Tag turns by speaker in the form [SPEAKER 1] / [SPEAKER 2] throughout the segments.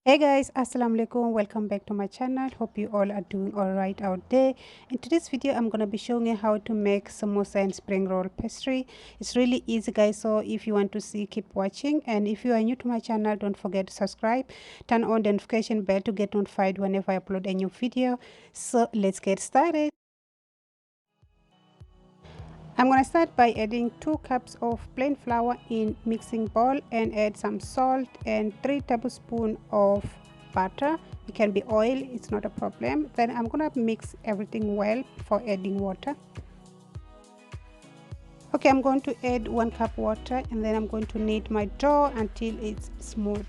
[SPEAKER 1] Hey guys, assalamu alaikum. Welcome back to my channel. Hope you all are doing all right out there. In today's video, I'm gonna be showing you how to make samosa and spring roll pastry. It's really easy, guys. So if you want to see, keep watching. And if you are new to my channel, don't forget to subscribe. Turn on the notification bell to get notified whenever I upload a new video. So let's get started. I'm going to start by adding 2 cups of plain flour in mixing bowl and add some salt and 3 tablespoons of butter. It can be oil, it's not a problem. Then I'm going to mix everything well before adding water. Okay, I'm going to add 1 cup water and then I'm going to knead my dough until it's smooth.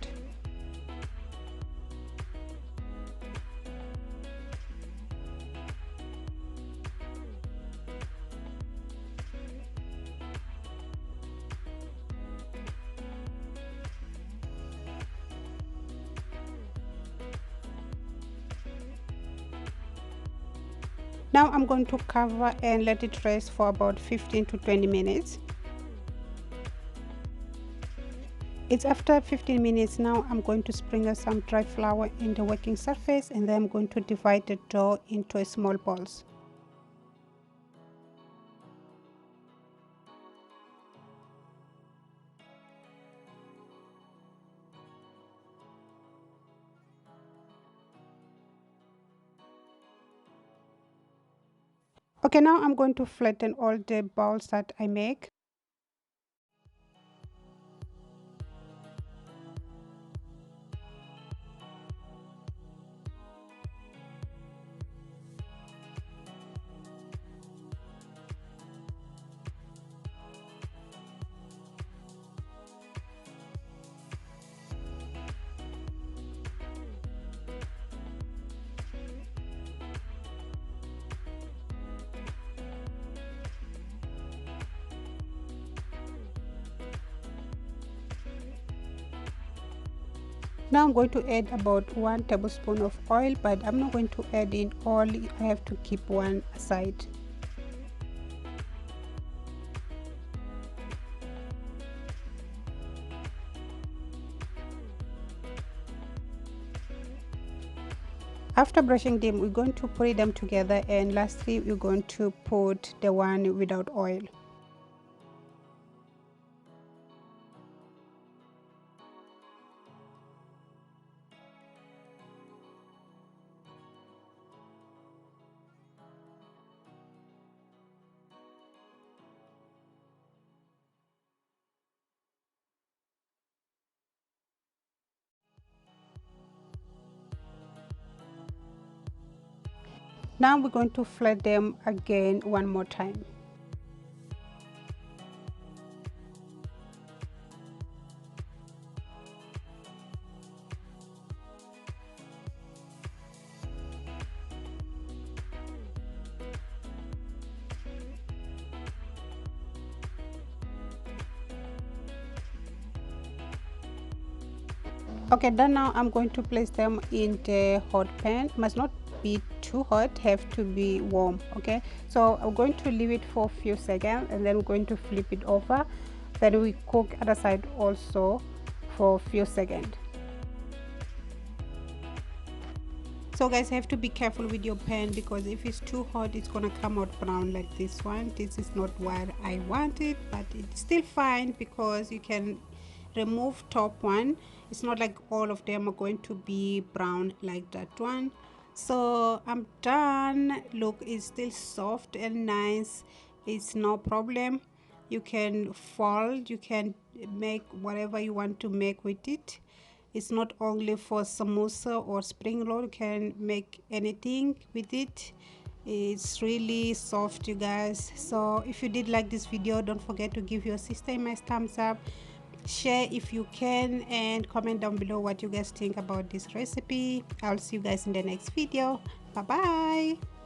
[SPEAKER 1] Now I'm going to cover and let it rest for about 15 to 20 minutes. It's after 15 minutes now. I'm going to sprinkle some dry flour in the working surface and then I'm going to divide the dough into small balls. Okay, now I'm going to flatten all the balls that I make. Now I'm going to add about 1 tablespoon of oil, but I'm not going to add in all. I have to keep one aside. After brushing them, we're going to put them together, and lastly we're going to put the one without oil. Now we're going to flat them again one more time. Okay, done. Now I'm going to place them in the hot pan. It must not be too hot, have to be warm. Okay, so I'm going to leave it for a few seconds and then we're going to flip it over. Then we cook other side also for a few seconds. So guys, have to be careful with your pan because if it's too hot it's gonna come out brown like this one. This is not what I wanted, but it's still fine because you can remove top one. It's not like all of them are going to be brown like that one. So I'm done. Look, it's still soft and nice. It's no problem. You can fold, you can make whatever you want to make with it. It's not only for samosa or spring roll, you can make anything with it. It's really soft, you guys. So if you did like this video, don't forget to give your sister a nice thumbs up, share if you can, and comment down below what you guys think about this recipe. I'll see you guys in the next video. Bye bye.